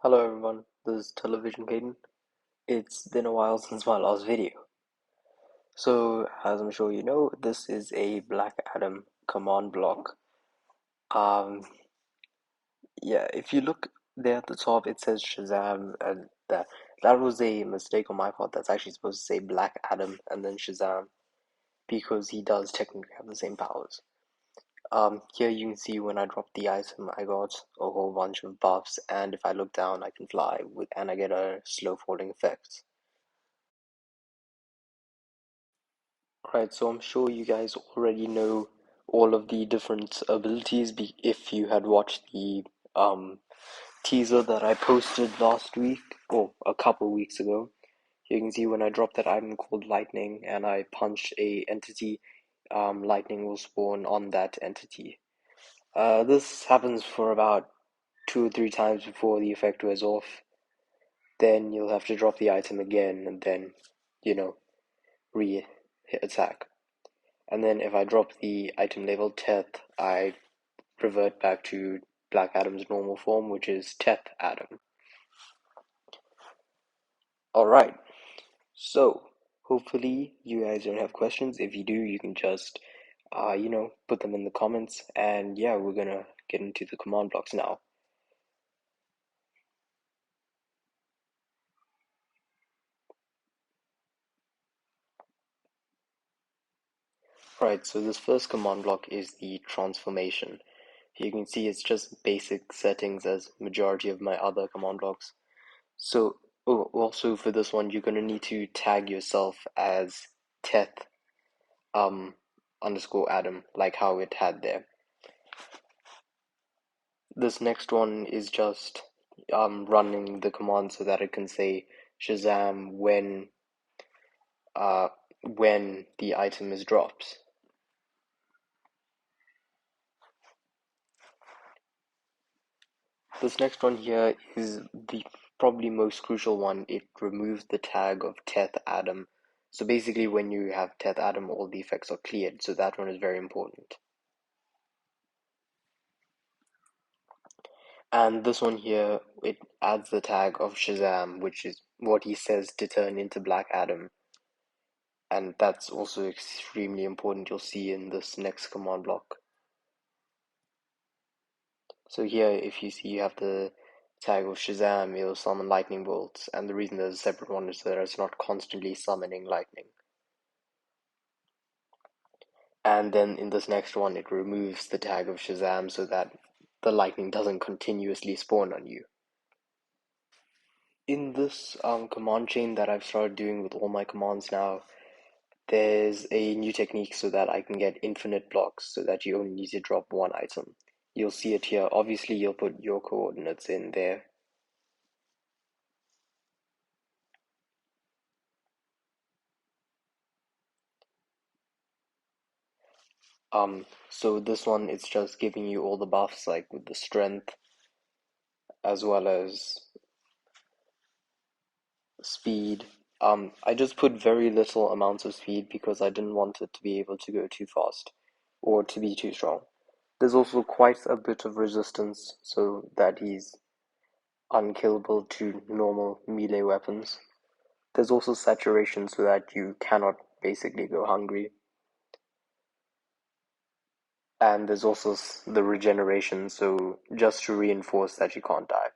Hello everyone, this is Television Caden. It's been a while since my last video. So, as I'm sure you know, this is a Black Adam command block. Um, yeah, if you look there at the top, it says Shazam, and that was a mistake on my part. That's actually supposed to say Black Adam and then Shazam, because he does technically have the same powers. Here you can see when I drop the item, I got a whole bunch of buffs, and if I look down, I can fly, and I get a slow falling effect. Right, so I'm sure you guys already know all of the different abilities if you had watched the teaser that I posted last week or a couple weeks ago. You can see when I drop that item called Lightning and I punch a entity, lightning will spawn on that entity. This happens for about 2 or 3 times before the effect wears off. Then you'll have to drop the item again and then, you know, re-hit attack. And then if I drop the item labeled Teth, I revert back to Black Adam's normal form, which is Teth Adam. Alright, so hopefully you guys don't have questions. If you do, you can just, put them in the comments. And yeah, we're gonna get into the command blocks now. Right, so this first command block is the transformation. You can see it's just basic settings as majority of my other command blocks. So, also for this one, you're gonna need to tag yourself as Teth underscore Adam, like how it had there. This next one is just running the command so that it can say Shazam when the item is dropped. This next one here is the probably most crucial one. It removes the tag of Teth Adam. So basically when you have Teth Adam, all the effects are cleared, so that one is very important. And this one here, it adds the tag of Shazam, which is what he says to turn into Black Adam. And that's also extremely important, you'll see in this next command block. So here, if you see you have the tag of Shazam, it'll summon lightning bolts, and the reason there's a separate one is that it's not constantly summoning lightning. And then in this next one, it removes the tag of Shazam so that the lightning doesn't continuously spawn on you. In this command chain that I've started doing with all my commands now, there's a new technique so that I can get infinite blocks so that you only need to drop one item. You'll see it here. Obviously, you'll put your coordinates in there. So this one, it's just giving you all the buffs, like with the strength, as well as speed. I just put very little amounts of speed because I didn't want it to be able to go too fast or to be too strong. There's also quite a bit of resistance so that he's unkillable to normal melee weapons. There's also saturation so that you cannot basically go hungry. And there's also the regeneration, so just to reinforce that you can't die.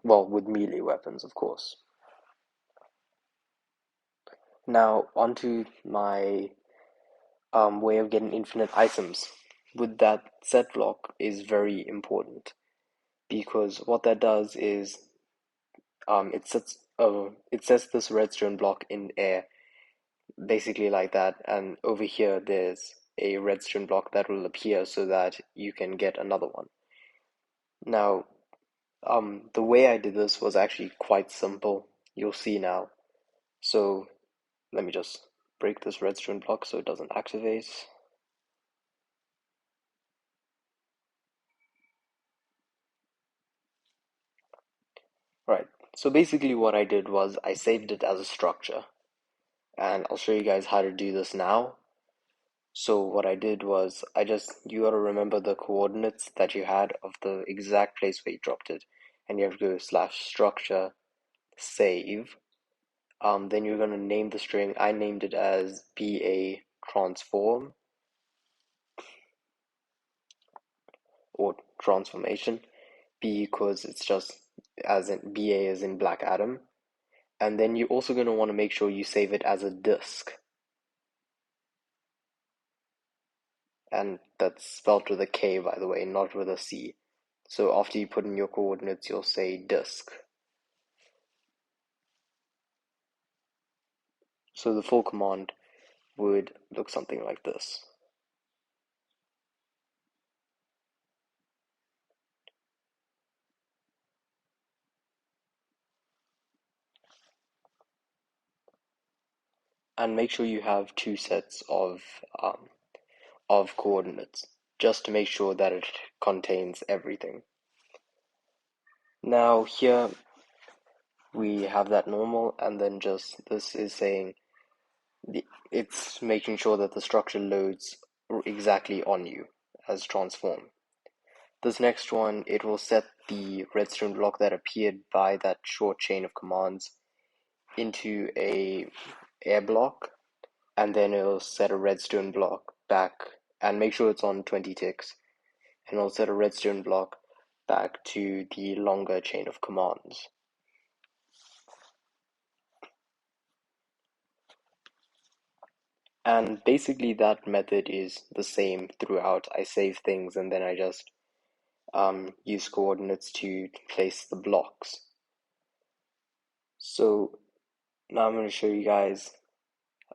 Well, with melee weapons, of course. Now, onto my way of getting infinite items. With that set block is very important because what that does is it sets this redstone block in air, basically like that, and over here there's a redstone block that will appear so that you can get another one. Now, the way I did this was actually quite simple. You'll see now. So let me just break this redstone block so it doesn't activate. Right. So basically what I did was I saved it as a structure. And I'll show you guys how to do this now. So what I did was you gotta remember the coordinates that you had of the exact place where you dropped it. and you have to go /structure save. Then you're going to name the string. I named it as BA transform or transformation, because it's just as in BA as in Black Adam. And then you're also going to want to make sure you save it as a disk. And that's spelled with a K, by the way, not with a C. So after you put in your coordinates, you'll say disk. So the full command would look something like this. And make sure you have two sets of coordinates, just to make sure that it contains everything. Now here we have that normal, and then just this is saying it's making sure that the structure loads exactly on you as transform. This next one, it will set the redstone block that appeared by that short chain of commands into a air block, and then it'll set a redstone block back and make sure it's on 20 ticks, and it'll set a redstone block back to the longer chain of commands. And basically that method is the same throughout. I save things and then I just use coordinates to place the blocks. So now I'm going to show you guys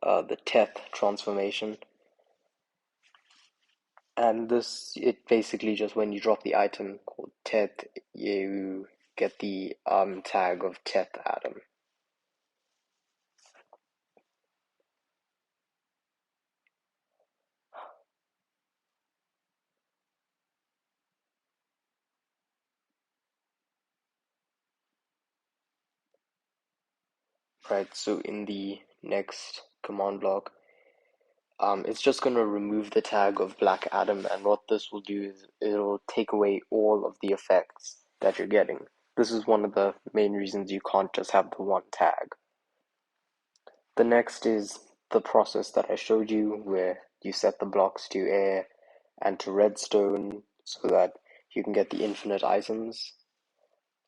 the Teth transformation. And this, it basically just when you drop the item called Teth, you get the tag of Teth Atom. Right, so in the next command block, it's just going to remove the tag of Black Adam, and what this will do is it'll take away all of the effects that you're getting. This is one of the main reasons you can't just have the one tag. The next is the process that I showed you, where you set the blocks to air and to redstone so that you can get the infinite items.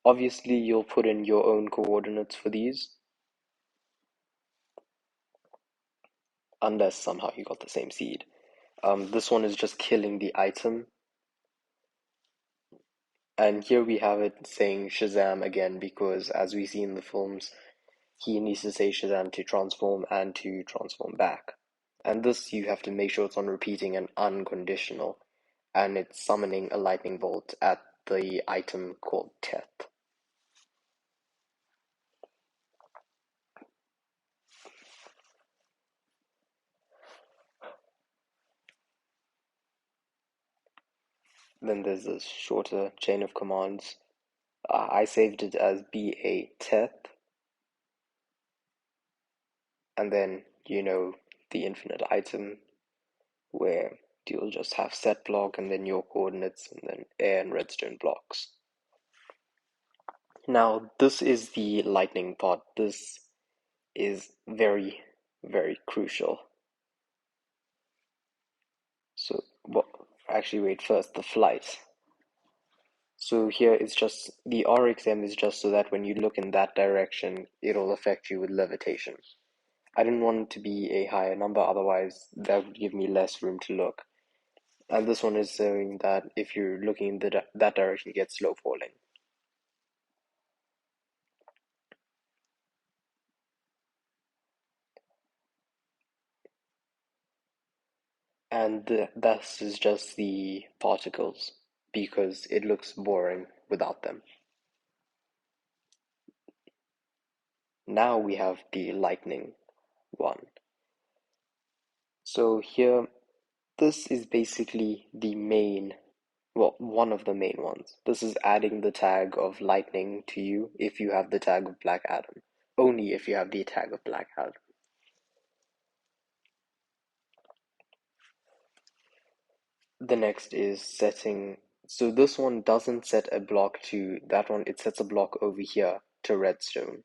Obviously, you'll put in your own coordinates for these, unless somehow you got the same seed. This one is just killing the item. And here we have it saying Shazam again, because as we see in the films, he needs to say Shazam to transform and to transform back. And this you have to make sure it's on repeating and unconditional, and it's summoning a lightning bolt at the item called Teth. Then there's this shorter chain of commands. I saved it as BA Teth, and then the infinite item, where you'll just have set block and then your coordinates and then air and redstone blocks. Now this is the lightning part. This is very, very crucial. So actually wait, first the flight. So here it's just the RXM is just so that when you look in that direction it'll affect you with levitation. I didn't want it to be a higher number, otherwise that would give me less room to look. And this one is saying that if you're looking in that direction, you get slow falling. And this is just the particles, because it looks boring without them. Now we have the lightning one. So here, this is basically the main, well, one of the main ones. This is adding the tag of lightning to you if you have the tag of Black Adam. Only if you have the tag of Black Adam. The next is setting So this one doesn't set a block to that one, it sets a block over here to redstone.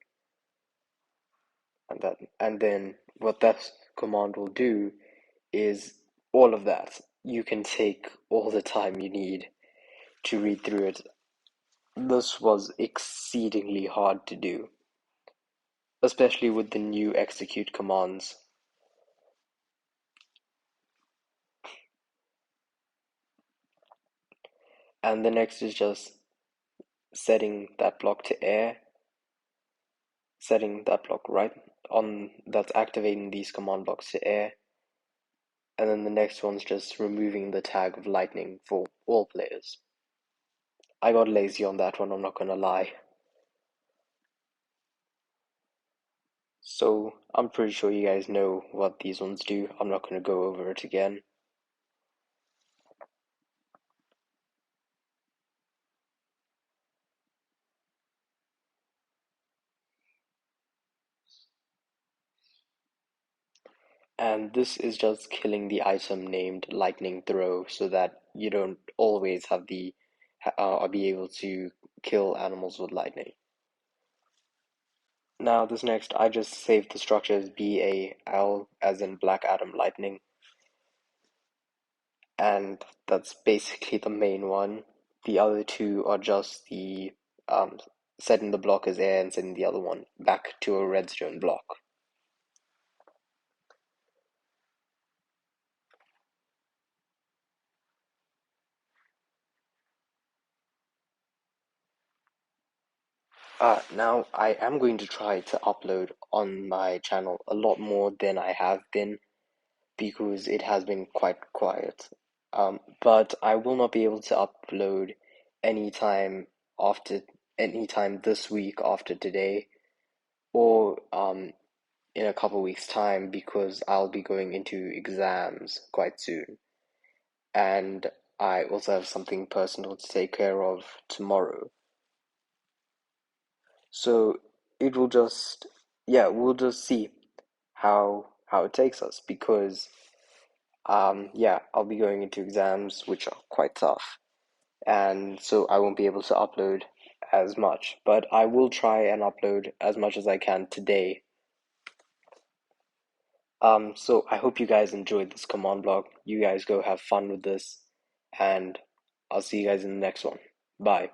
And then what that command will do is all of that. You can take all the time you need to read through it. This was exceedingly hard to do, especially with the new execute commands. And the next is just setting that block to air, setting that block right on that's activating these command blocks to air. And then the next one's just removing the tag of lightning for all players. I got lazy on that one, I'm not gonna lie. So I'm pretty sure you guys know what these ones do. I'm not gonna go over it again. And this is just killing the item named Lightning Throw so that you don't always have be able to kill animals with lightning. Now this next, I just saved the structure as BAL as in Black Adam Lightning, and that's basically the main one. The other two are just the um, setting the block as air and setting the other one back to a redstone block. Now I am going to try to upload on my channel a lot more than I have been because it has been quite quiet. But I will not be able to upload anytime after anytime this week after today or in a couple weeks time because I'll be going into exams quite soon. And I also have something personal to take care of tomorrow. So it will just, yeah, we'll just see how it takes us because yeah, I'll be going into exams which are quite tough, and so I won't be able to upload as much, but I will try and upload as much as I can today. So I hope you guys enjoyed this command block. You guys go have fun with this, and I'll see you guys in the next one. Bye.